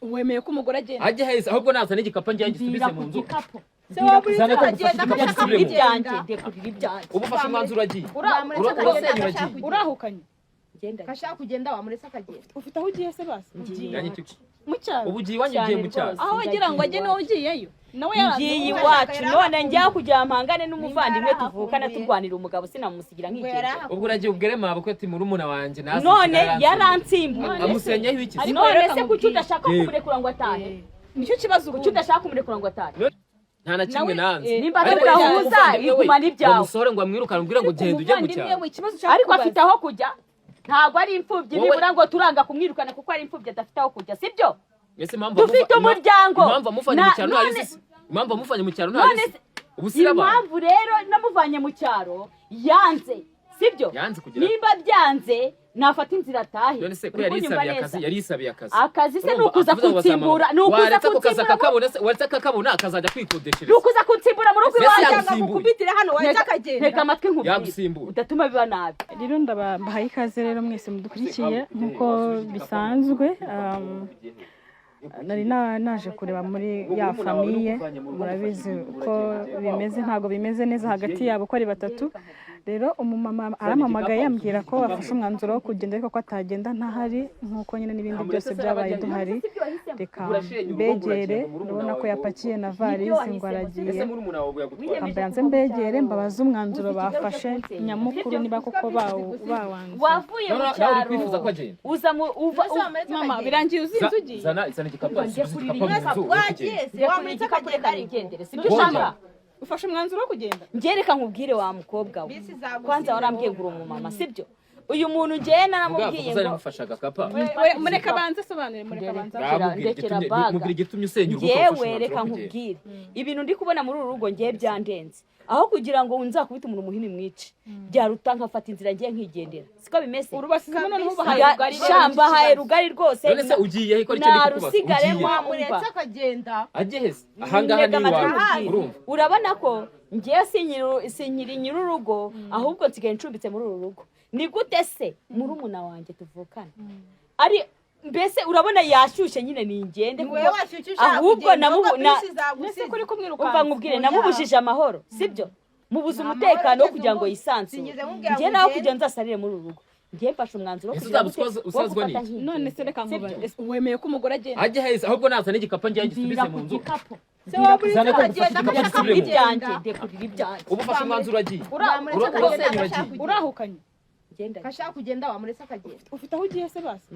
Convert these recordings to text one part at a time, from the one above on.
wemeye ko umugore agenda ajye heza ahubwo naza n'igikapu njye gisubize mu nzu se waburi Zana ko agenda gufasha agashaka ibyanjye. ibyanjye ubu fashe umwanzuro agiye urahukanye uragiye urahukanye kashaka kugenda wamuretse akagenda ufite aho ugiye se basi mu cyaro ubu ugiye iwanyu ugiye mu cyaro aho wagira ngo ajye niwe ugiyeyo nawe ngiye iwacu none njya kujya mpangane n'umuvandimwe tuvukana turwanira umugabo sinamusigira nk'igenda ubwo uragiye ubwere mabo ko ati murumuna wanjye nazi none yaransimbuye amusenyaho iki none se kuki udashaka kumurekura ngo atahe nicyo kibazo kuki udashaka kumurekura ngo atahe nta na kimwe nanze nimba tudahuza iguma n'ibyawe umusore ngo amwirukane ubwire ngo genda ujye mu cyaro ariko afite aho kujya ntabwo ari imfubyi nibura ngo turanga kumwirukana kuko ari imfubyi adafite aho kujya sibyo dufite umuryango impamvu amufanye mu cyaro ntayo uzi impamvu amufanye mu cyaro ntayo uzi ubusiraba impamvu rero namuvanye mu cyaro yanze sibyo nimba byanze nafata inzira atahe none se ko yari yisabiye akazi se nukuza kunsimbura waretse akakabona akazajya kwikodeshereza nukuza kunsimbura mu rugo iwanjye gukubitira hano wahita akagenda ntega amatwi nkubwire yagusimbura udatuma biba nabi rero ndabahaye ikaze rero mwese mudukurikiye nk'uko bisanzwe nari naje kureba muri ya famiye murabizi uko bimeze ntabwo bimeze neza hagati yabo ko ari batatu rero umumama arampamagaye yambwira ko bafashe umwanzuro wo kugenda ariko ko atagenda ntahari nk'uko nyine n'ibindi byose byabaye duhari reka mbegere urabona ko yapakiye na varize ngo aragiye kambayanze mbegere mbabaze umwanzuro bafashe nyamukuru niba koko bawanze wavuye mu cyaro uza mu mama birangiye uzinze ugiye zana igikapu wamuretse akagenda arigendere sibyo ushaka ufashe umwanzuro wo kugenda ngereka nkubwire wa mukobwa we kwanza warambwiye ngo uri umumama sibyo uyu muntu ngiye naramubwiye ngo mufashaga kapa mureka banze sobanure mureka banze ndekera baga mubiri gitumye usenya urugo yewe reka nkubwire ibintu ndi kubona muri uru rugo ngiye byandenze aho kugira ngo nzakubite umuntu muhini mwice byaruta nkafata inzira ngiye nkigendera siko bimeze urubasize none ubahaye shamba haye rugari rwose none se ugiye he ko icyo narusigare wamuretse akagenda ageze ahangaha ni wawe urumva urabona ko ngiye sinyiri nyururugo ahubwo nsigaye ncumbitse muri uru rugo ni gute se murumuna wanjye tuvukana ari mbese urabona yashyushye nyine ni ingende ahubwo nese kuri kumwiruka umva nkubwire namubujije amahoro sibyo mubuze umutekano wo kugira ngo yisanzure ngiye naho kugira nzasarire muri uru rugo ngiye mfashe umwanzuro usazwa n'iki none se reka nkubaze wemeye ko umugore agenda ajye heza ahubwo naza n'igikapu njye gisubize mu nzu se waburi Zana ko agenda gufasha agashaka ibyanjye ndekurira ibyanjye ubu fashe umwanzuro agiye urahukanye kashaka kugenda wamuretse akagenda ufite aho ugiye se basi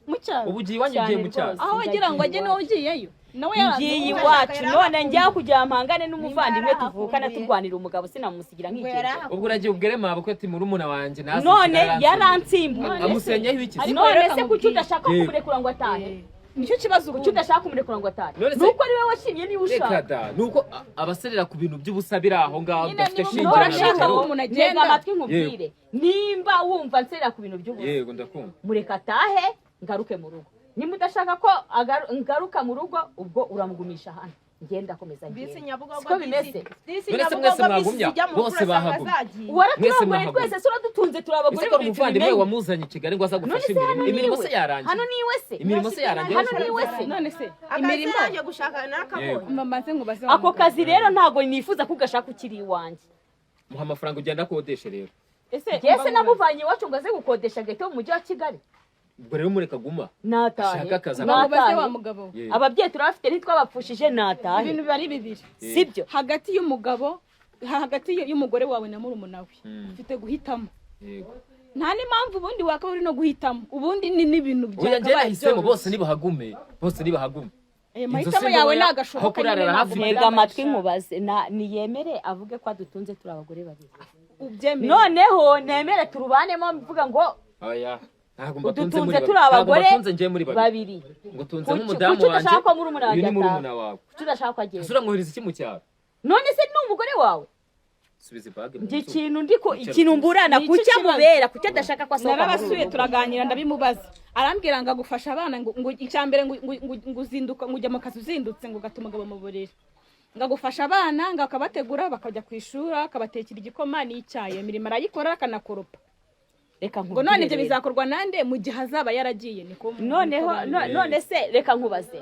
mu cyaro ubu ugiye iwanyu ugiye mu cyaro aho wagira ngo ajye niwe ugiyeyo nawe ngiye iwacu none njya kujya mpangane n'umuvandimwe tuvukana turwanira umugabo sinamusigira nk'igenda ubwo uragiye ubwere mabo ko ati murumuna wanjye nazi none yaransimbuye amusenyaho iki none se kuki udashaka kumurekura ngo atahe nicyo kibazo kuki udashaka kumurekura ngo atahe nuko ari wowe washimye niba ushaka nuko abaserera ku bintu by'ubusa biri aho ngaho udafite urashaka shingiro ko umuntu agenda amatwi nkubwire nimba wumva nserera ku bintu by'ubusa yego ndakumva mureka atahe ngaruke mu rugo nimba udashaka ko ngaruka mu rugo ubwo uramugumisha hano ngenda komeza ngenda siko bimeze mwese mwagumya bose bahagumye waraturangure twese sura dutunze turabagore babiri umuvandimwe wamuzanye i Kigali ngo aza gufasha imirimo se yarangiye hano ni wese imirimo se yarangiye hano ni wese none se imirimo yaje gushaka nakabonye mama ze ngubaze ako kazi rero ntago nifuza kugashaka ukiri iwanjye muha amafaranga ugenda akodeshe rero ese namuvanye iwacu ngo aze gukodesha ghetto mu mujyi wa Kigali ubwo rero mureka guma natahe shaka akazi nabaze wa mugabo ababyeyi turafite ntitwabapfushije natahe ibintu bari bibiri sibyo hagati y'umugabo hagati y'umugore wawe na murumuna we ufite guhitamo yego nta n'impamvu ubundi wakaba uri no guhitamo ubundi ni n'ibintu byakabaye bose nibahagume mahitamo yawe nagashoboka ntega amatwi nkubaze niyemere avuge ko adutunze turi abagore babiri ubyemere noneho nemere turubanemo mvuga ngo oya udutunze turi abagore babiri ngo tunze nk'umudamu wanjye uyu ni murumuna wawe kuki udashaka ko agenda uramwohereza iki mu cyaro none se ni umugore wawe subiza ibage njye ikintu mburana kuki amubera kuki adashaka ko asohoka narabasuye turaganira ndabimubaza arambwira ngo agufasha abana ngo icyambere ngo uzinduka ngo ujya mu kazi uzindutse ngo gatuma umugabo mu buriri ngo agufasha abana ngo akabategura bakajya ku ishuri akabatekera igikoma n'icyayi imirimo arayikora akanakoropa reka ngo none ibyo bizakorwa nande mu gihe azaba yaragiye niko none se reka nkubaze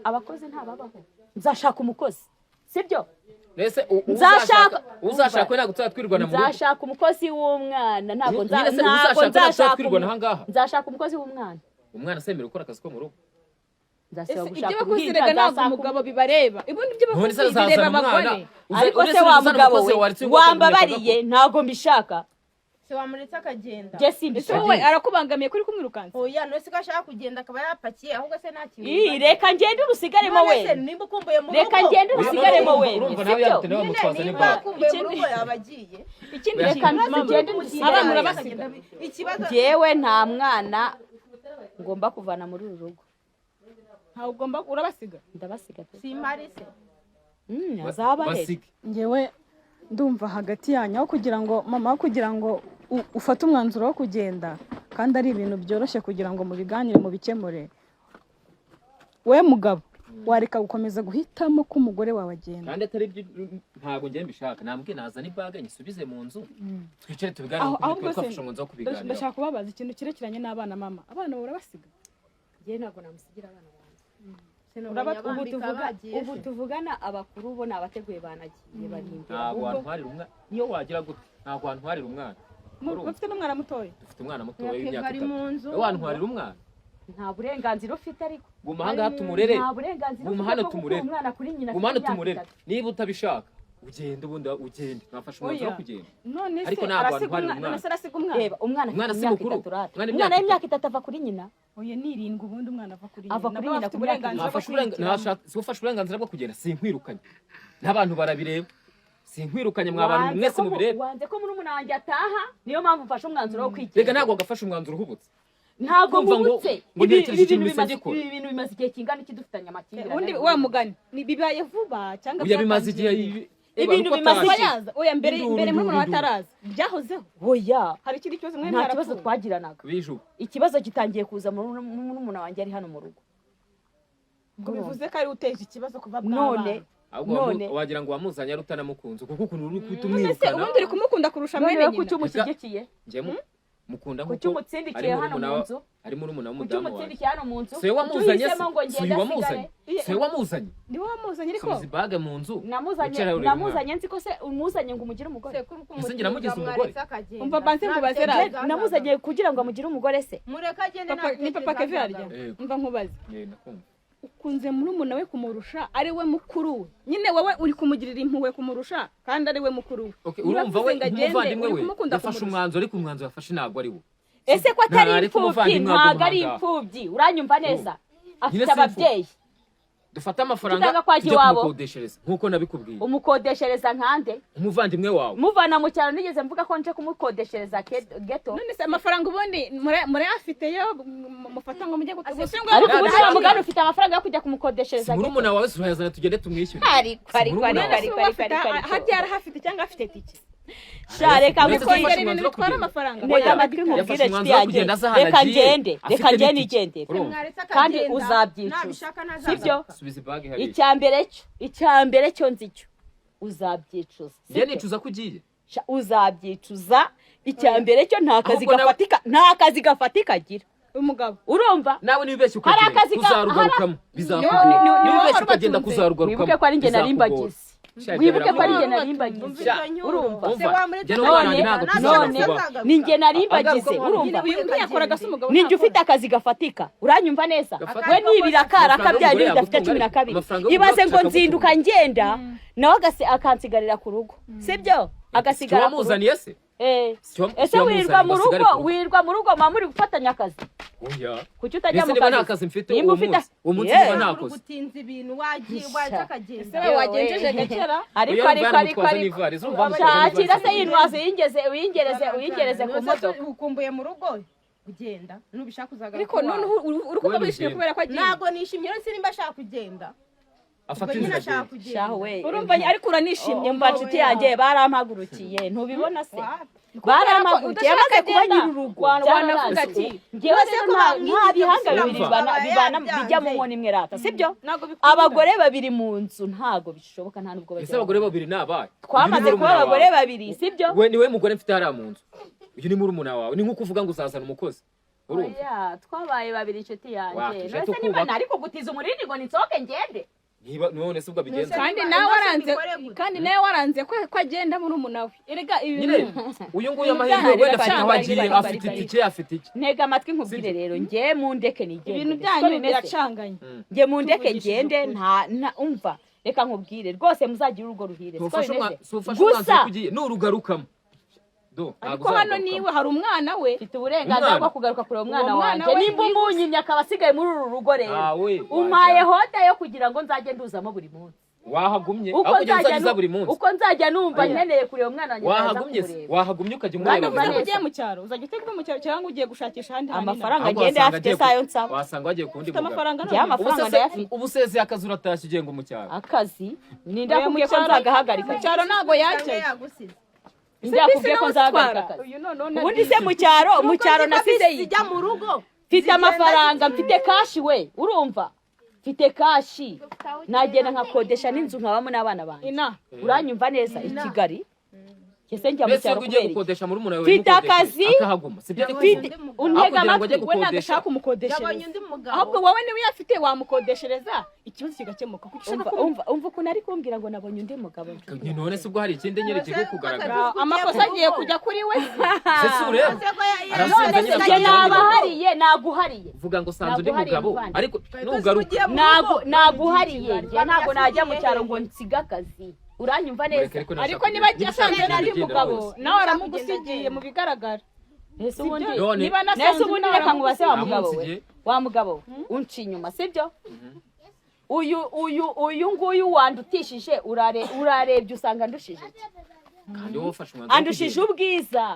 abakozi ntababaho nzashaka umukozi sibyo Nese uzashaka ntabwo tuzatwirwana mu rugo. Nzashaka umukozi w'umwana ntabwo nzashaka umukozi w'umwana. Umwana semera gukora akazi ko mu rugo. Ibyo bakozi rega ntabwo umugabo bibareba. Ibundi ibyo bakozi bireba abagore. Ariko se wa mugabo we wambabariye ntabwo mbishaka. Se wamuretse akagenda. Ese wowe arakubangamiye kuri kumwirukansa. Oya no se gashaka kugenda akaba yapakiye ahubwo se nta kintu. Reka ngende urusigaremo we. Nimba ukumbuye mu rugo. Reka ngende urusigaremo we. Urumva nawe yabite nawe mutwaza ni ba. Ikindi yabagiye. Ikindi reka ngende abana urabasiga. Ikibazo jewe nta mwana ngomba kuvana muri uru rugo. Ntawe ugomba urabasiga. Ndabasiga. Si mari se. Azabare. Ngewe ndumva hagati yanyu kugira ngo mama kugira ngo ufate umwanzuro wo kugenda kandi ari ibintu byoroshye kugira ngo mubiganire mu bikemure. We mugabo wareka gukomeza guhitamo ko umugore wawe agenda. Kandi atari ntabwo ngiye mbishaka. Nambwe naza ni bag nyisubize mu nzu. Twicare tubiganire kuko twafasha ngo nzo kubiganira. Ndashaka kubabaza ikintu kirekiranye n'abana mama. Abana urabasiga? Ngiye ntabwo namusigira abana banjye. Ubu tuvugana abakuru bo nabateguye banagiye barindira. Ntabwo wantwarira umwana. Niyo wagira gute? Ntabwo wantwarira umwana. Ufite n'umwana mutoya? Dufite umwana mutoya w'imyaka 3. Wantwarira umwana? Nta burenganzira ufite ariko. Guma hanga tumurere. Nta burenganzira. Guma hano tumurere. Umwana kuri nyina. Guma hano tumurere. Niba utabishaka ugende ubundi ugende. Nafashe umwanzuro kugenda. None se ariko ntabwo wantwarira umwana. Arasiga umwana. Reba umwana si mukuru. Umwana w'imyaka 3 ava kuri nyina. Oya nirindwi ubundi umwana ava kuri nyina. Ava kuri nyina ku burenganzira. Ufashe uburenganzira bwo kugenda sinkwirukanye. N'abantu barabireba. Sinkwirukanye mwabantu mwese mu bireba. Wanze ko muri umuna wanjye ataha niyo mpamvu mfashe umwanzuro wo kwigira. Rega ntabwo gafashe umwanzuro uhubutse. Ntabwo mubutse. Ibintu bimaze igihe kingana iki dufitanye amakimbirane. Undi wa mugani ni bibaye vuba cyangwa bimaze igihe ibintu bimaze oya mbere muri mwana wataraza byahozeho. Oya hari ikindi kibazo mwe nta kibazo twagiranaga. Biju Ikibazo gitangiye kuza muri umuna wanjye ari hano mu rugo. Ngo bivuze ko ari uteje ikibazo kuva none wagira ngo wamuzanye ari utanamukunze kuko ukuntu uri Ese kutumwirukana. ubundi uri kumukunda kurusha mwene nyina. Kuki umushyigikiye? Njye mukunda nkuko kuki umutsindikiye hano mu nzu. Ari muri umuna w'umudamu wawe. Kuki umutsindikiye hano mu nzu. Se wamuzanye se wamuzanye. Ni wamuzanye ariko. Subiza bage mu nzu. Namuzanye nzi ko se umuzanye ngo umugire umugore. Ese ngira mugize umugore. Umva banze ngo bazera. Namuzanye kugira ngo amugire umugore se. Mureka agende ni papa Kevin arya. Umva nkubaze. Ukunze muri umuna we kumurusha ari we mukuru we. Nyine wowe uri kumugirira impuhwe kumurusha kandi ari we mukuru we. Okay, urumva we umuvandimwe we yafashe umwanzuro ariko umwanzuro yafashe ntabwo ari we. Ese ko atari imfubyi ntabwo ari imfubyi uranyumva neza afite ababyeyi. Dufata amafaranga tujya kumukodeshereza nkuko nabikubwiye. Umukodeshereza nkande? Umuvandimwe wawe. Muvana mu cyaro nigeze mvuga ko nje kumukodeshereza ghetto. None se amafaranga ubundi muri afite yo mufata ngo mujye gutsinga. Ariko ubundi mugano ufite amafaranga yo kujya kumukodeshereza ghetto. Muri umuna wawe surayazana tugende tumwishyure. Ariko hadi arahafite cyangwa afite tiki. Reka mukongera ibintu bitwara amafaranga. Nega amatwi nkubwire nshuti yanjye. Reka ngende nigendere. Kandi uzabyicuza. Sibyo? Icyambere cyo nzicyo. Uzabyicuza. Njye nicuza ko ugiye. Uzabyicuza. Icyambere cyo nta kazi gafatika agira. Umugabo urumva nawe nibeshye ukagenda kuzarugarukamo bizakugora nibeshye ukagenda kuzarugarukamo. Wibuke ko ari njye narimbagize. Wibuke ko ari njye narimbagize. Urumva none ni njye narimbagize. Urumva ninjye ufite akazi gafatika. Uranyumva neza we nibirakara kabyanyu bidafite 12. Ibaze ngo nzinduka ngenda nawe akansigarira ku rugo sibyo agasigara muzaniye se. Ese wirirwa mu rugo mama muri gufatanya akazi. Oya. Kuki utajya mu kazi? Nta kazi mfite uwo munsi nta koze. Gutinza ibintu wagiye akagenda. Ese wagenjeje gakera. Ariko shakira se yinwaze uyingereze ku modoka. Ukumbuye mu rugo ugenda nubishaka uzagaruka. Ariko none urukundo bishimye kubera ko agiye. Ntago nishimye rero sinimba shaka kugenda. Urumva ariko uranishimye mba nshuti yanjye barampagurukiye ntubibona se barampagurukiye maze kuba nyirurugo wanavuga ati ngewe se nta bihanga bibiri bibana bijya mu nkoni imwe rata sibyo abagore babiri mu nzu ntago bishoboka nta nubwo bajya. Ese abagore babiri nabaye twamaze kuba abagore babiri sibyo we niwe mugore mfite hariya mu nzu uyu ni murumuna wawe ni nkuko uvuga ngo uzazana umukozi urumva oya twabaye babiri inshuti yanjye Wakije none se niba tukubaka. nari kugutiza umurindi ngo nitsoke ngende niba none se ubwo bigenze kandi nawe waranze ko agenda murumuna we erega nyine uyu nguyu amahirwe wenda afite aho agiye afite itike afite iki ntega amatwi nkubwire rero njye mu ndeke nigende ibintu byanyu biracanganye njye mu ndeke ngende nta umva reka nkubwire rwose muzagira urugo ruhire gusa kugiye nurugarukamo ariko hano niwe hari umwana we mfite uburenganzira bwo kugaruka kureba umwana wanjye nimba umunyimye akaba asigaye muri uru rugo rero umpaye hoda yo kugira ngo nzajye nduzamo buri munsi wahagumye aho kugeza uzagiza buri munsi uko nzajya numva nkeneye kureba umwana wanjye wahagumye ukajya umureba ugiye mu cyaro uzajya utega mu cyaro cyangwa ugiye gushakisha ahandi amafaranga ngende afite sayo nsaba wasanga wagiye kundi amafaranga ndayafite ubusezi akazi uratashye ugiye ngo mu cyaro akazi ninda kubwiye ko nzagahagarika mu cyaro ntago yajyayo ndakubwiye ko nzagahagarika ubundi se mu cyaro nasize ijya mu rugo mfite amafaranga mfite kashi we urumva mfite kashi nagenda nkakodesha n'inzu nkabamo n'abana banjye uranyumva neza i Kigali kese njya mu cyaro kubera mfite akazi untega amatwi we nagashaka kumukodeshereza ahubwo wowe niwe uyafite wamukodeshereza ikibazo kigakemuka umva ukuntu ari kumbwira ngo nabonye undi mugabo none se ubwo hari ikindi nyereke cyo kugaragara amakosa agiye kujya kuri we njye nabahariye naguhariye vuga ngo sanze undi mugabo ariko nugaruka naguhariye njye ntabwo najya mu cyaro ngo nsiga akazi uranyumva neza ariko niba asanze n'undi mugabo nawe aramugusigiye mu bigaragara nese ubundi reka nkubase wa mugabo unci inyuma sibyo uyu nguyu wandutishije urarebye usanga ndushije andushije ubwiza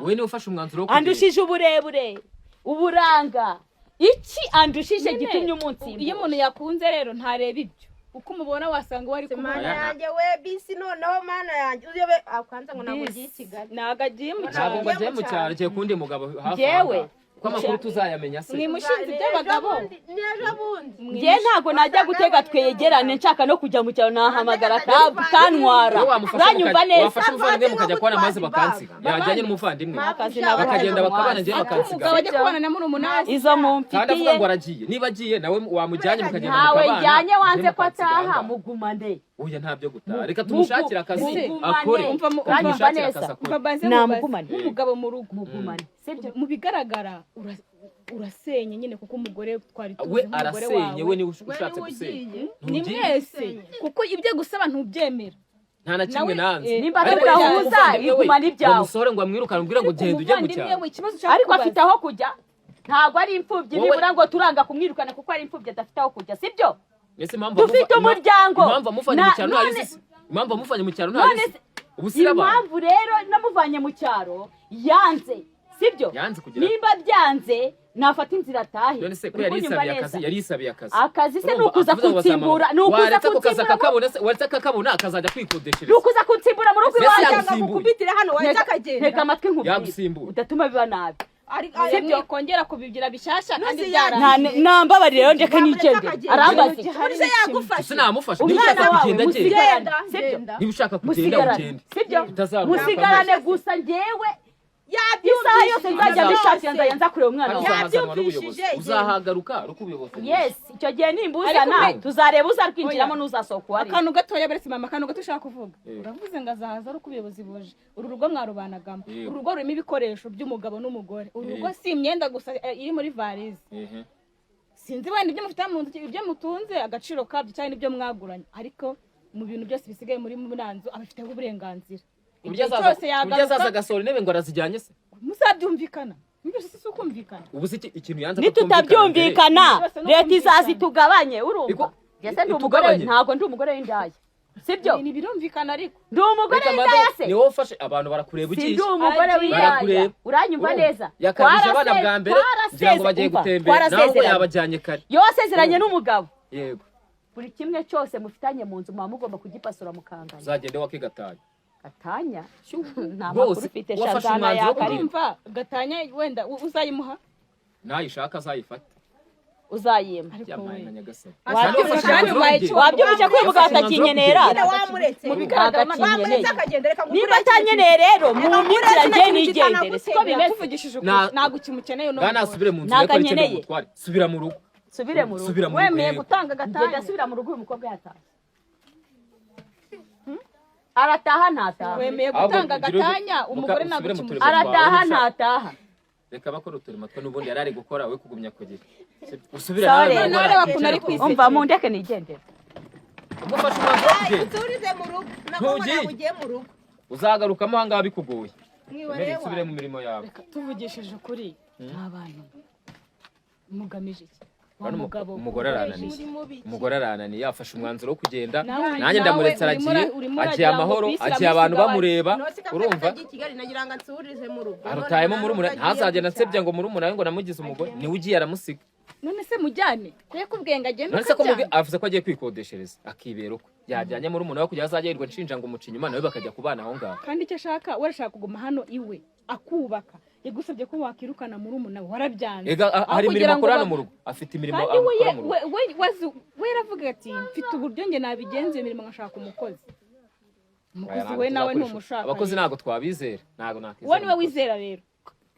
andushije uburebure uburanga iki andushije gitumye umunsi iyo umuntu yakunze rero ntareba ibyo uko umubona wasanga wari kumana yanjye we bisi noneho mana yanjye uyobe akwanza ngo ntabwo ugiye i Kigali ntabwo agiye mu cyaro ntabwo agiye mu cyaro cye kundi mugabo hafi yewe ko amakuru tuzayamenya se mwimushinzi by'abagabo njye ntabwo najya gutega twegerane nshaka no kujya mu cyaro nahamagara kantwara uranyumva neza wafashe umuvandimwe mukajya kubana maze bakansiga yajyanye n'umuvandimwe bakagenda bakabana njye bakansiga bajya kubana na murumuna izo mumfitiye kandi avuga ngo aragiye niba agiye nawe wamujyanye mukagenda ntawe njyanye wanze ko ataha mugumane oya ntabyo gutaha reka tumushakire akazi akore uranyumva neza namugumane umugabo mu rugo mugumane sibyo mu bigaragara urasenye nyine kuko umugore twari tuzi we arasenye we ni ushatse gusenya ni mwese kuko ibyo gusaba ntubyemera nta na kimwe nanze nimba tudahuza igumana ibyawe umusore ngo amwirukane umbwira ngo genda ujye mu cyaro ariko afite aho kujya ntabwo ari imfubyi nibura ngo turanga kumwirukana kuko ari imfubyi adafite aho kujya sibyo dufite umuryango impamvu amufanye mu cyaro ntayizi impamvu amufanye mu cyaro ntayizi impamvu rero namuvanye mu cyaro yanze sibyo nimba byanze nafata inzira atahe none se ko yari yisabiye akazi se nukuza kunsimbura waretse akakabona akazajya kwikodeshereza nukuza kunsimbura mu rugo iwawe gukubitira hano wahita akagenda nteka amatwi nkubwire udatuma biba nabi sibyo kongera kubigira bishyashya kandi nambabarira rero ndeka nigende arambaze polisi yagufashe sinamufashe umwana wawe musigenda niba ushaka kugenda ugende sibyo musigarane gusa njyewe isaha yose nzajya mbishakira nzajya nza kureba umwana wawe uzahagaruka ruko ubuyobozi yes icyo gihe nimbuzana tuzareba uzarwinjiramo n'uzasohoka uwari akantu gatoya beretse mama akantu gato ushaka kuvuga uravuze ngo azahaza ari uko ubuyobozi buje uru rugo mwarubanagamo uru rugo rurimo ibikoresho by'umugabo n'umugore uru rugo si imyenda gusa iri muri varize sinzi wenda ibyo mufite mu nzu ibyo mutunze agaciro kabyo cyane n'ibyo mwaguranye ariko mu bintu byose bisigaye muri muranzu abafiteho uburenganzira Urya zaza gasoro intebe ngo arazijyanye se muzabyumvikana mbese si ukumvikana ubu se ikintu yanze nitutabyumvikana leta izazi tugabanye urumva yese ndi umugore ntago ndi umugore w'indaya sibyo ni birumvikana ariko ndi umugore w'indaya se ni wowe ufashe abantu barakureba ugiye ndi umugore w'indaya uranyumva neza yakabije abana bwa mbere kugira ngo bagiye gutembera nawe yabajyanye kare yose ziranye n'umugabo yego buri kimwe cyose mufitanye mu nzu mugomba kugipasura mukanganya uzagende wakigatanya gatanya nta makuru ufite shazana yakarimva gatanya wenda uzayimuha nayishaka azayifata uzayima Byamaye na Nyagasani. wabyumvise ko uyu mugabo atakinyenera wamuretse agakinyeneye akagenda reka niba atanyeneye rero mumitira njye nigendere siko bimeze tuvugishije Na- ukuri ntabwo ukimukeneye Bwana asubire mu nzu Ntabwo ariko ari anyeneye. cyo mutware. Subira mu rugo. subire mu rugo Subira mu rugo. wemeye gutanga ngenda agatanya asubira mu rugo uyu mukobwa yataha arataha ntataha wemeye Ahubwo gutanga ugire uti- agatanya umugore ntabwo usubire mu kimukeneye turimo. arataha ntataha Reka bakora uturimo twe n'ubundi yari ari gukora we kugumya kugira. Usubire Sawa nawe. rero. gukora. Nawe bakuna ari kwisekera. umva mu ndeke nigendere Ubwo ufashe umwanzuro wo kugenda. uturize mu rugo nako Ntugiye. ntabwo ugiye mu rugo Uzagarukamo aha ngaha bikugoye. mwibareba Usubire mu mirimo yawe. Reka tuvugishije ukuri n'abantu mugamije iki wa Bano mugabo umugore arananiye. muri mubi Umugore arananiye yafashe umwanzuro wo kugenda. Nawe- Nanjye ndamuretse nawe aragiye. urimo Agiye uragira ngo amahoro, bisi agiye abantu iramusiga bamureba. Urumva? i Kigali nagira ngo ansubirize mu rugo Arutayemo murumuna ntazagenda nsebya ngo murumuna we ngo namugize umugore. Niwe ugiye aramusiga. none se mujyane kuye kubwiye ngo agende None se ko ukajyana avuze ko agiye kwikodeshereza akibera uko. Yajyanye murumuna we kugira azajye yirirwa nshinja ngo umuca inyuma nawe bakajya kubana aho ngaho. kandi icyo ashaka we arashaka kuguma hano iwe akubaka yagusabye ko wakirukana muri umuntu warabyanze Ega hari Aho kugira imirimo ngo akora hano ba- mu rugo. Afite imirimo kandi we akora mu rugo. we yaravuga ati mfite uburyo njye nabigenza iyo mirimo nkashaka umukozi umukozi Ntabwo we nawe tuzakoresha. ntumushaka Abakozi ntabwo twabizera. Ntabwo nakwizera. uwo niwe umukozi. wizera rero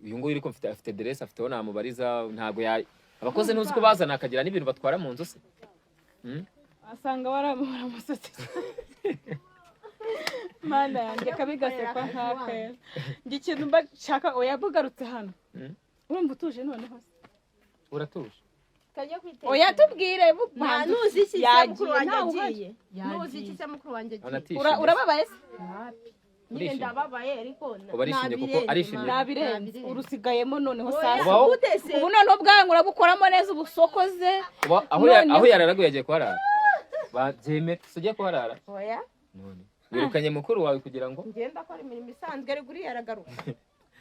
Uyu nguyu ariko afite deresi afiteho namubariza ntabwo ya abakozi ntuzi ko bazana akagira n'ibintu batwara mu nzu se. asanga waramusutse mana yanjye kabigasekwa nk'akera njye ikintu mba nshaka oya bugarutse hano urumva utuje noneho se Uratuje. kajya kwiteza oya tubwire nta nuzi iki se mukuru wanjye agiye nuzi iki se mukuru wanjye agiye Anatishimye. urababaye se nyine Urishimye. ndababaye ariko Uba arishimye kuko arishimye. nabirenze urusigayemo noneho oya sasa Ubaho? gute se ubu noneho bwangu urabukoramo neza ubusokoze Aho yararaguye yagiye kuharara. Babyemera tujye kuharara. oya None wirukanye mukuru wawe kugira ngo ngenda akora imirimo isanzwe ari guriya aragaruka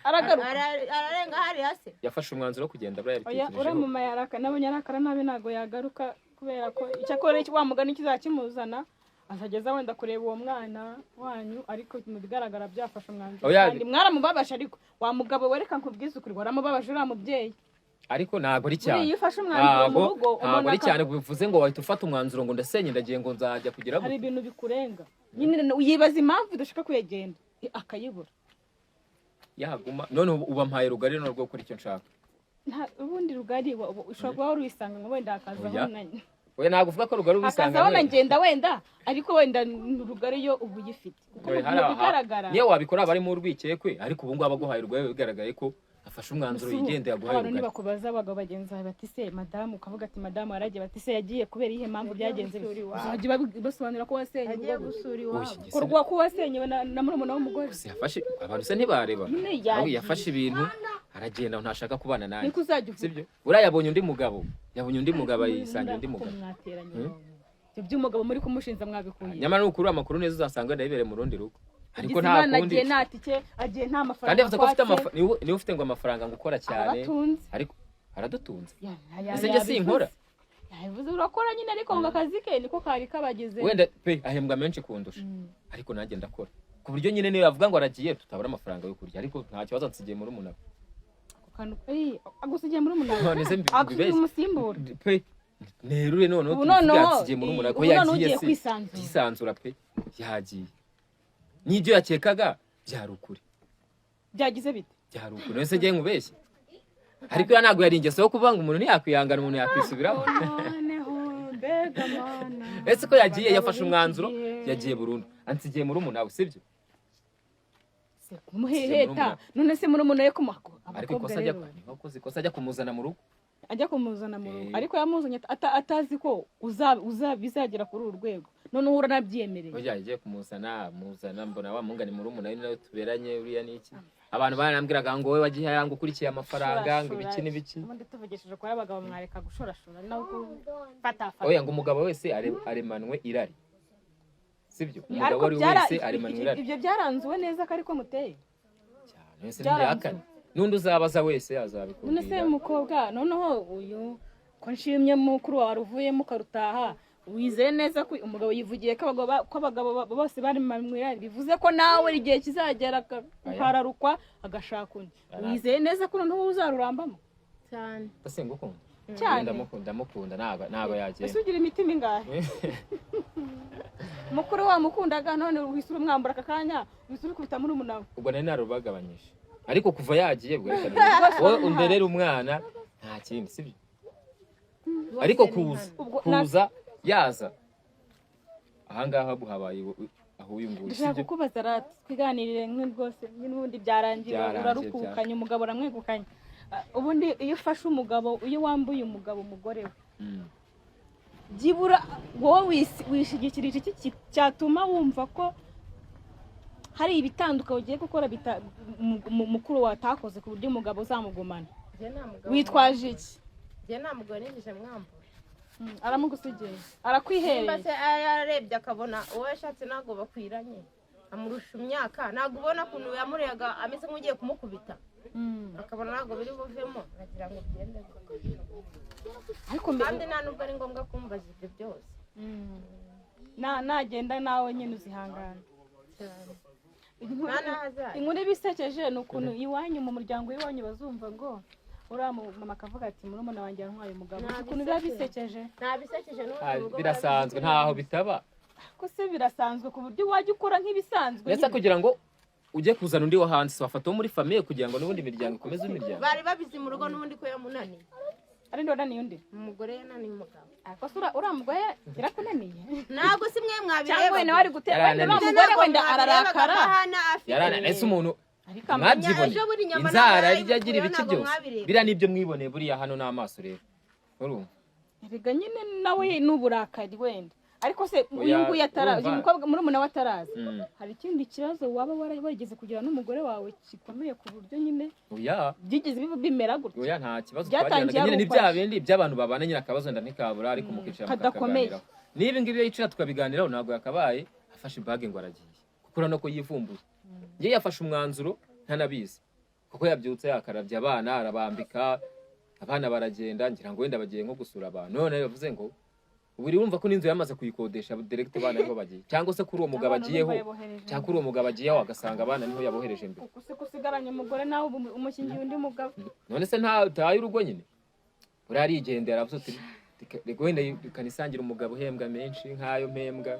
aragaruka ararenga hariya se yafashe umwanzuro wo kugenda buriya oya yabitekerejeho. uramuma yaraka nabonye arakara nabi ntabwo yagaruka kubera ko icyakora wa mugani kizakimuzana azageza wenda kureba uwo mwana wanyu ariko mu bigaragara byafashe umwanzuro Oya. kandi mwaramubabasha ariko wa mugabo wereka nkubwize ukuri waramubabaje uriya mubyeyi Ariko ntabwo ari cyane. buriya iyo ufashe umwanzuro mu rugo ntabwo ari cyane bivuze ngo wahita ufata umwanzuro ngo ndasenye ndagiye ngo nzajya kugira hari gute. ibintu bikurenga nyine yibaza impamvu udashaka kuyagenda akayibura Yaguma none uba mpaye rugari no rwo kuri icyo nshaka. ubundi rugari ushobora kuba wari wisanga ngo wenda hakazaho Oya. nanjye Oya ntabwo uvuga ko rugari ubisanga. hakazaho na ngenda wenda ariko wenda rugari yo uba uyifite kuko mu bigaragara niyo wabikora aba ari mu rwikekwe ariko ubu ngubu abaguhaye rugari bigaragaye ko afashe umwanzuro yigendeye aguhaye abantu rugari. nibakubaza abagabo bagenzi bawe bati se madamu ukavuga ati madamu yaragiye bati se yagiye kubera iyihe mpamvu byagenze uzajya basobanurira ko wasenye agiye urugo gusura Oya, iwabo njye se- kurwa ko wasenyewe na murumuna w'umugore se yafashe abantu se ntibareba. Nyine Ahubwo yagiye. yafashe ibintu aragenda ntashaka kubana nanjye. niko uzajya uvuga Sibyo? Buriya yabonye undi mugabo. Yabonye undi mugabo yisangiye undi mugabo. mwateranye ibyo by'umugabo muri kumushinja mwabikuye Nyamara nukuri amakuru neza uzasanga ndayibereye mu rundi rugo. Ariko nta Gizimana kundi. agiye nta tike agiye nta mafaranga Kandi yavuze ko afite akwatse. niwe ufite ngo amafaranga ngo ukora cyane. Abatunze. Ariko aradutunze. Ya- Ese njye sinkora. yabivuze urakora nyine ariko ngo akazi ke niko kari kabageze Wenda pe ahembwa menshi kundusha. Ariko nanjye ndakora. Ku buryo nyine niyo yavuga ngo aragiye tutabura amafaranga yo kurya ariko nta kibazo nsigiye muri umunara. agusigiye muri umunara None se agusigiye umusimbura pe nerure noneho Ubu noneho nsigiye muri umunara ko ubu noneho yagiye ugiye se. kwisanzura. Yisanzura pe yagiye. N'ibyo yakekaga byari ukuri. byagize bite Byari ukuri. None se ngiye nkubeshye. Ariko ya ntabwo yari ingeso yo kuvuga ngo umuntu ntiyakwihangana umuntu yakwisubiraho. noneho mbega mana Ese ko yagiye yafashe umwanzuro yagiye burundu. Ansigiye muri umunara sibyo? kumuheheta none se muri umuntu ye kumako Ariko ikosa ajya ikosa ajya kumuzana mu rugo. ajya kumuzana mu rugo Eh. ariko yamuzanye atazi ko bizagera kuri uru rwego noneho uranabyemereye Oya yagiye kumuzana mbona wa mungani muri umunara nawe tuberanye uriya niki. Abantu barambwiraga ngo wowe wagiye yanga ukurikiye amafaranga ngo ibiki n'ibiki. ubundi tuvugishije ko abagabo mwareka gushorashora no gufatafata Oya ngo umugabo wese aremanwe irari. Sibyo? Umugabo ariko wari wese aremanwe irari. ibyo byaranzuwe neza ko ariko muteye Cyane wese ntiyakane. Nundi uzabaza wese azabikubwira. none se mukobwa noneho uyu ko nshimye mukuru wawe uvuyemo ukarutaha wizeye neza ko umugabo yivugiye ko abagabo bose bari mu irari bivuze ko nawe igihe kizagera akararukwa agashaka undi wizeye neza ko noneho uzarurambamo cyane Ese ngukunda. cyane ndamukunda ntabwo yagenda. ese ugira imitima ingahe mukuru wamukundaga none wisura umwambura aka kanya wisura kubita muri umunawe ubwo nari narubagabanyije ariko kuva yagiye bwo wowe underera umwana nta kindi sibyo ariko kuza yaza ahangaha buhabaye aho uyu nguyu dushaka kukubaza rati twiganirire nk'u rwose n'ubundi byarangira urarukukanye umugabo uramwegukanye ubundi iyo ufashe umugabo iyo wambuye umugabo umugore we byibura wowe wishigikirije iki cyatuma wumva ko hari ibitanduka ugiye gukora mukuru watakoze ku buryo umugabo uzamugumana witwaje iki njye nta mugabo ninjije mwambura aramugusigiye arakwihereye nimba se yarebye akabona uwo yashatse ntabwo bakwiranye amurusha imyaka ntabwo ubona ukuntu yamurega ameze nk'ugiye kumukubita akabona ntabwo biri buvemo nagira ngo byende kandi nta nubwo ari ngombwa kumbaza ibyo byose nagenda nawe nyine uzihangana inkuru ibisekeje ni ukuntu iwanyu mu muryango w'iwanyu bazumva ngo uriya mama akavuga ati murumuna wanjye yantwaye umugabo ukuntu biba bisekeje nta bisekeje birasanzwe ntaho bitaba ko se birasanzwe ku buryo wajya ukora nk'ibisanzwe ndetse kugira ngo ujye kuzana undi wo hanze wafata uwo muri famiye kugira ngo n'ubundi miryango ikomeze imiryango bari babizi mu rugo n'ubundi ko yamunaniye ari ndonaniye undi umugore yananiye umugabo ariko se uriya mugore yarakunaniye ntabwo si mwe mwabireba cyangwa wenda wari gutera wenda uriya mugore wenda ararakara ese umuntu mwabyibone inzara agira ibiki byose biriya nibyo mwiboneye buriya hano n'amaso rero urumva erega nyine nawe n'uburakari wenda ariko se uyu nguyu atarazi uyu mukobwa murumuna we atarazi hari ikindi kibazo waba warigeze kugira n'umugore wawe gikomeye ku buryo nyine byigeze bimera gutya oya nta kibazo twagiranaga nyine ni bya bindi by'abantu babana nyine akabazo wenda ntikabura ariko mukicara mukaganiraho niba ngibi iyo yicara tukabiganiraho ntabwo yakabaye afashe ibage ngo aragiye kuko urabona ko yivumbuye njye yafashe umwanzuro ntanabizi kuko yabyutse yakarabye abana arabambika abana baragenda ngira ngo wenda bagiye nko gusura abantu none yavuze ngo uburi wumva ko n'inzu yamaze kuyikodesha direct abana niho bagiye cyangwa se kuri uwo mugabo agiyeho cyangwa kuri uwo mugabo agiyeho agasanga abana niho yabohereje mbere kusigaranye umugore nawe umushingiye undi mugabo none se ntaye urugo nyine uriya arigendera avuze ati wenda ukanisangira umugabo uhembwa menshi nk'ayo mpembwa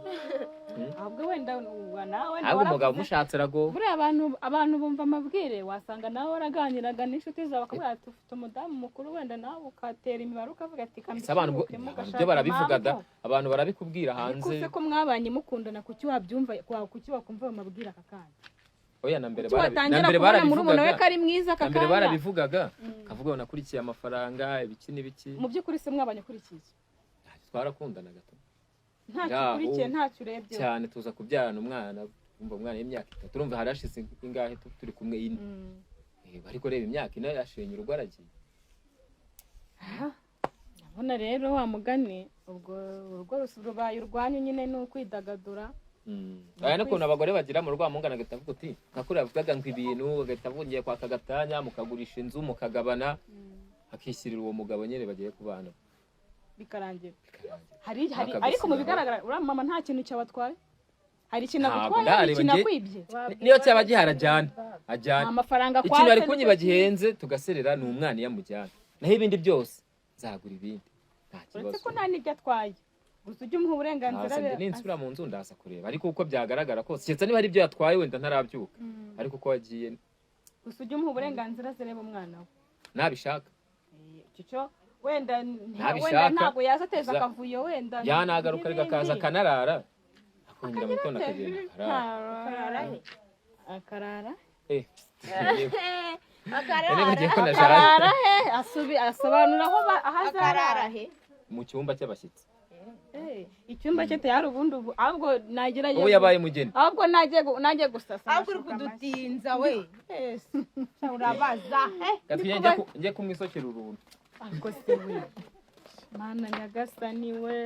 ahubwo wenda nawe ahubwo umugabo umushatse arago buriya abantu bumva amabwire wasanga nawe waraganiraga n'inshuti zawe bakavuga ati ufite umudamu mukuru wenda nawe ukatera imibare ukavuga ati abantu byo barabivuga da abantu barabikubwira hanze kuko mwabanye mukundana kuki wabyumva kuki wakumva ayo mabwire aka kanya oya na mbere barabivugaga kavuga nakurikiye amafaranga ibiki n'ibiki mu by'ukuri se mwabanye kurikiye twarakundanaga ntacyo ukurikiye ntacyo urebye cyane tuza kubyarana umwana umwana y'imyaka 3 urumva harashize ingahe turi kumwe ine ariko reba imyaka ine yashenye urugo aragiye abona rero wa mugani ubwo urugo rubaye urwanyu nyine ni ukwidagadura aya n'ukuntu abagore bagira mu rwamungana agahita avuga uti nkakuriya avugaga ngo ibintu agahita avungiye kwa kagatanya mukagurisha inzu mukagabana akishyirira uwo mugabo nyine bagiye kubana bikarangira ariko mu bigaragara uriya mama nta kintu cyabatwaye hari ikintu agutwaye ikintu akwibye niyo cyaba gihara ajyana amafaranga ikintu ari kunyiba gihenze tugaserera ni umwana yamujyana naho ibindi byose nzagura ibindi nta kibazo uretse ko nta n'ibyo atwaye gusa ujye umuha uburenganzira be n'insura mu nzu ndaza kureba ariko uko byagaragara kose cyetse niba hari ibyo yatwaye wenda ntarabyuka ariko uko wagiye gusa ujye umuha uburenganzira zireba umwana we nabishaka cyo wenda ntabwo yaza ateza akavuyo wenda yanagaruka rigakaza kanarara akongera mu gitondo akagenda akarara asobanura aho ahazarara mu cyumba cy'abashyitsi icyumba cye tayari ubundi ahubwo nagerageza ubu yabaye mugeni ahubwo nagiye gusasa ahubwo uri kudutinza we urabaza njye kumwisokera uruntu ahubwo se we mana nyagasani we